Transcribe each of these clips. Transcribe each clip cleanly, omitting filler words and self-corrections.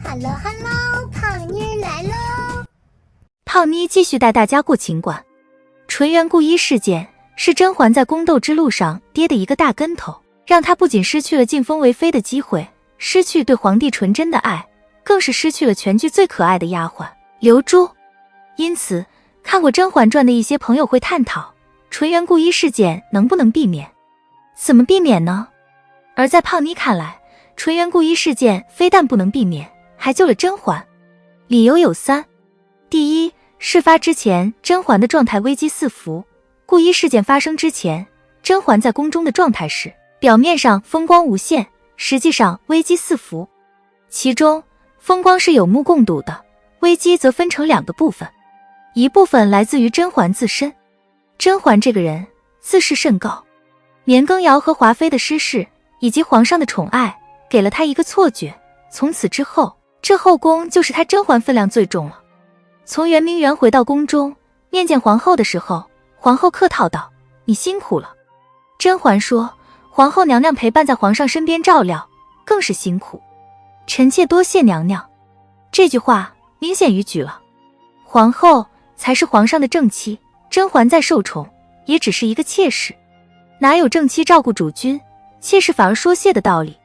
Hello Hello， 胖妮儿来喽！胖妮继续带大家过情关。纯元故衣事件是甄嬛在宫斗之路上跌的一个大跟头，让她不仅失去了晋封为妃的机会，失去对皇帝纯真的爱，更是失去了全剧最可爱的丫鬟刘珠。因此，看过《甄嬛传》的一些朋友会探讨纯元故衣事件能不能避免？怎么避免呢？而在胖妮看来，纯元故衣事件非但不能避免，还救了甄嬛。理由有三：第一，事发之前甄嬛的状态危机四伏，故衣事件发生之前，甄嬛在宫中的状态是表面上风光无限，实际上危机四伏。其中风光是有目共睹的，危机则分成两个部分，一部分来自于甄嬛自身。甄嬛这个人自视甚高，年羹尧和华妃的失势以及皇上的宠爱给了她一个错觉，从此之后，这后宫就是她甄嬛分量最重了。从圆明园回到宫中面见皇后的时候，皇后客套道：“你辛苦了。”甄嬛说：“皇后娘娘陪伴在皇上身边照料，更是辛苦。臣妾多谢娘娘。”这句话明显逾矩了。皇后才是皇上的正妻，甄嬛再受宠，也只是一个妾室，哪有正妻照顾主君，妾室反而说谢的道理？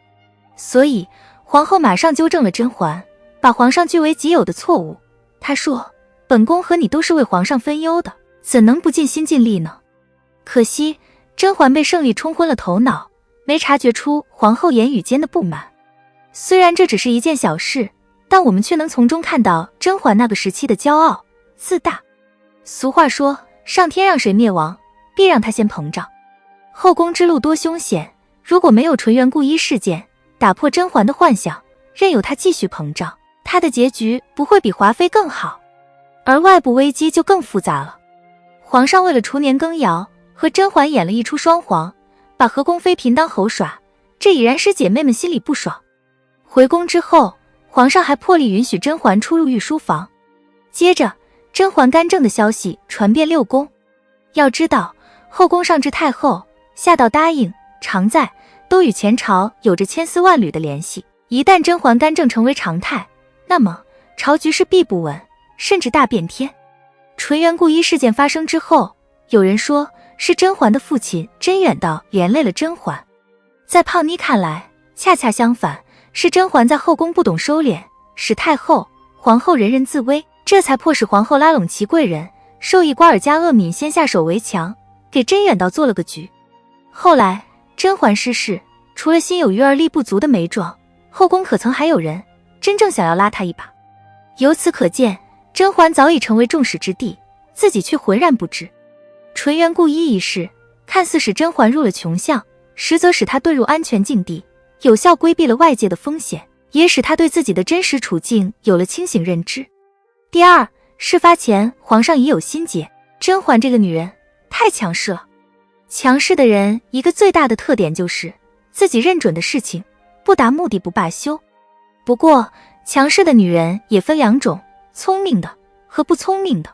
所以皇后马上纠正了甄嬛把皇上据为己有的错误。她说：“本宫和你都是为皇上分忧的，怎能不尽心尽力呢？”可惜甄嬛被胜利冲昏了头脑，没察觉出皇后言语间的不满。虽然这只是一件小事，但我们却能从中看到甄嬛那个时期的骄傲自大。俗话说，上天让谁灭亡，必让他先膨胀。后宫之路多凶险，如果没有纯元故衣事件打破甄嬛的幻想，任由她继续膨胀，她的结局不会比华妃更好。而外部危机就更复杂了。皇上为了除年羹尧，和甄嬛演了一出双簧，把和宫妃嫔当猴耍，这已然使姐妹们心里不爽。回宫之后，皇上还破例允许甄嬛出入御书房。接着甄嬛干政的消息传遍六宫。要知道，后宫上至太后，下到答应、常在，都与前朝有着千丝万缕的联系。一旦甄嬛干政成为常态，那么朝局势必不稳，甚至大变天。纯元故衣事件发生之后，有人说是甄嬛的父亲甄远道连累了甄嬛。在胖妮看来，恰恰相反，是甄嬛在后宫不懂收敛，使太后、皇后人人自危，这才迫使皇后拉拢齐贵人，授意瓜尔佳鄂敏先下手为强，给甄远道做了个局。后来甄嬛失势，除了心有余而力不足的眉庄，后宫可曾还有人真正想要拉她一把？由此可见，甄嬛早已成为众矢之的，自己却浑然不知。纯元故衣一事看似使甄嬛入了穷巷，实则使她遁入安全境地，有效规避了外界的风险，也使她对自己的真实处境有了清醒认知。第二，事发前皇上已有心结，甄嬛这个女人太强势了。强势的人一个最大的特点就是自己认准的事情不达目的不罢休。不过强势的女人也分两种，聪明的和不聪明的。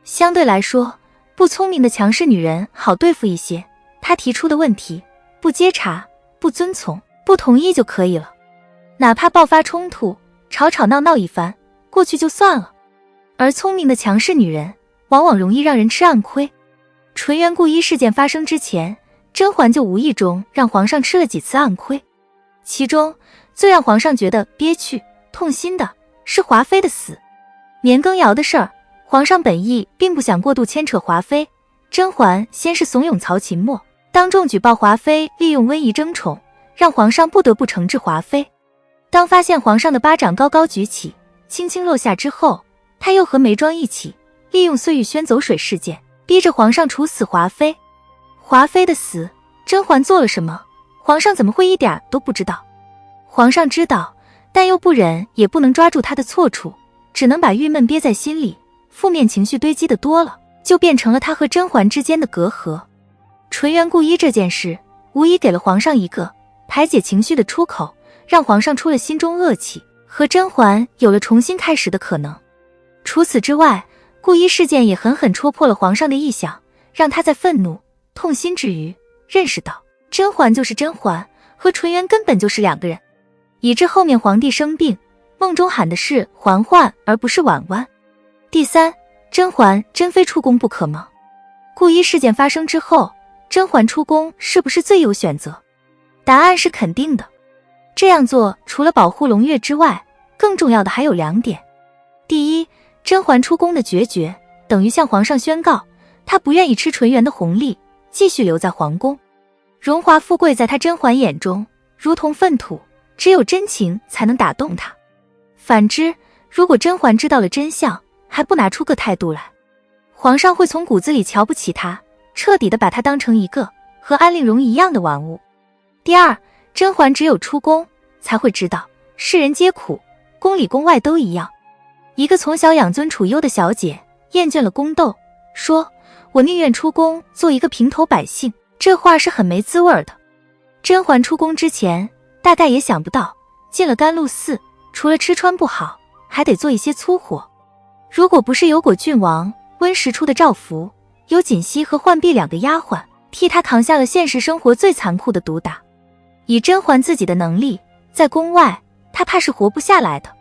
相对来说，不聪明的强势女人好对付一些，她提出的问题不接茬、不遵从、不同意就可以了，哪怕爆发冲突，吵吵闹闹一番，过去就算了。而聪明的强势女人往往容易让人吃暗亏。纯元故衣事件发生之前，甄嬛就无意中让皇上吃了几次暗亏，其中最让皇上觉得憋屈、痛心的是华妃的死。年羹尧的事儿，皇上本意并不想过度牵扯华妃，甄嬛先是怂恿曹琴墨当众举报华妃利用温宜争宠，让皇上不得不惩治华妃。当发现皇上的巴掌高高举起，轻轻落下之后，他又和眉庄一起利用碎玉轩走水事件，逼着皇上处死华妃。华妃的死，甄嬛做了什么？皇上怎么会一点都不知道？皇上知道，但又不忍也不能抓住她的错处，只能把郁闷憋在心里，负面情绪堆积的多了，就变成了他和甄嬛之间的隔阂。纯元故衣这件事无疑给了皇上一个排解情绪的出口，让皇上出了心中恶气，和甄嬛有了重新开始的可能。除此之外，故衣事件也狠狠戳破了皇上的臆想，让他在愤怒、痛心之余，认识到甄嬛就是甄嬛，和纯元根本就是两个人。以致后面皇帝生病，梦中喊的是嬛嬛而不是婉婉。第三，甄嬛真非出宫不可吗？顾一事件发生之后，甄嬛出宫是不是最优选择？答案是肯定的。这样做除了保护胧月之外，更重要的还有2点。第一，甄嬛出宫的决绝，等于向皇上宣告，她不愿意吃纯元的红利，继续留在皇宫。荣华富贵在她甄嬛眼中如同粪土，只有真情才能打动她。反之，如果甄嬛知道了真相，还不拿出个态度来，皇上会从骨子里瞧不起她，彻底的把她当成一个和安陵容一样的玩物。第二，甄嬛只有出宫才会知道世人皆苦，宫里宫外都一样。一个从小养尊处优的小姐厌倦了宫斗，说我宁愿出宫做一个平头百姓，这话是很没滋味的。甄嬛出宫之前大概也想不到，进了甘露寺除了吃穿不好，还得做一些粗活。如果不是有果郡王温实初的照拂，有锦汐和浣碧2个丫鬟替她扛下了现实生活最残酷的毒打，以甄嬛自己的能力，在宫外她怕是活不下来的。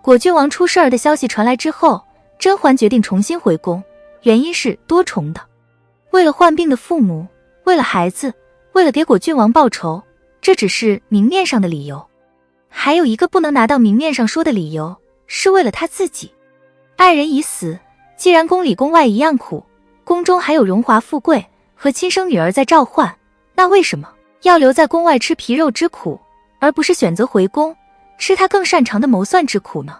果郡王出事儿的消息传来之后，甄嬛决定重新回宫，原因是多重的。为了患病的父母，为了孩子，为了给果郡王报仇，这只是明面上的理由。还有一个不能拿到明面上说的理由，是为了她自己。爱人已死，既然宫里宫外一样苦，宫中还有荣华富贵和亲生女儿在召唤，那为什么要留在宫外吃皮肉之苦，而不是选择回宫吃她更擅长的谋算之苦呢？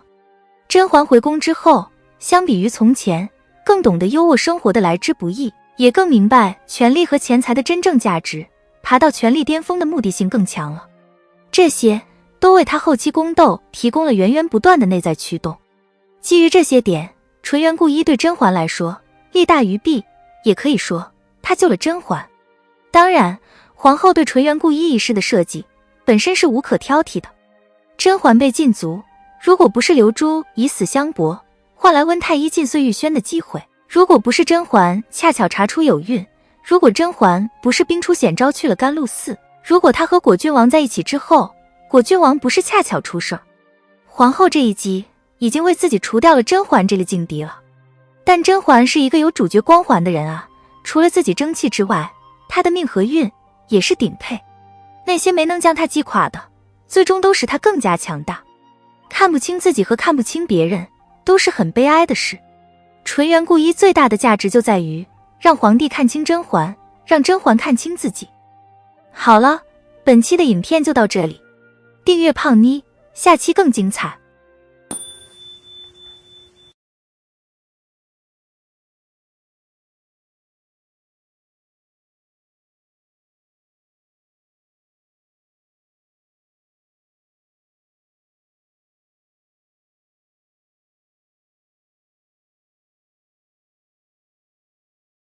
甄嬛回宫之后，相比于从前，更懂得优渥生活的来之不易，也更明白权力和钱财的真正价值，爬到权力巅峰的目的性更强了。这些都为她后期宫斗提供了源源不断的内在驱动。基于这些点，纯元顾一对甄嬛来说利大于弊，也可以说他救了甄嬛。当然，皇后对纯元顾一一事的设计本身是无可挑剔的。甄嬛被禁足，如果不是刘珠以死相搏，换来温太医进碎玉轩的机会，如果不是甄嬛恰巧查出有孕，如果甄嬛不是兵出险招去了甘露寺，如果她和果郡王在一起之后，果郡王不是恰巧出事儿，皇后这一击已经为自己除掉了甄嬛这个劲敌了。但甄嬛是一个有主角光环的人啊，除了自己争气之外，她的命和运也是顶配。那些没能将她击垮的，最终都使她更加强大。看不清自己和看不清别人，都是很悲哀的事。纯元顾一最大的价值就在于让皇帝看清甄嬛，让甄嬛看清自己。好了，本期的影片就到这里，订阅胖妮，下期更精彩。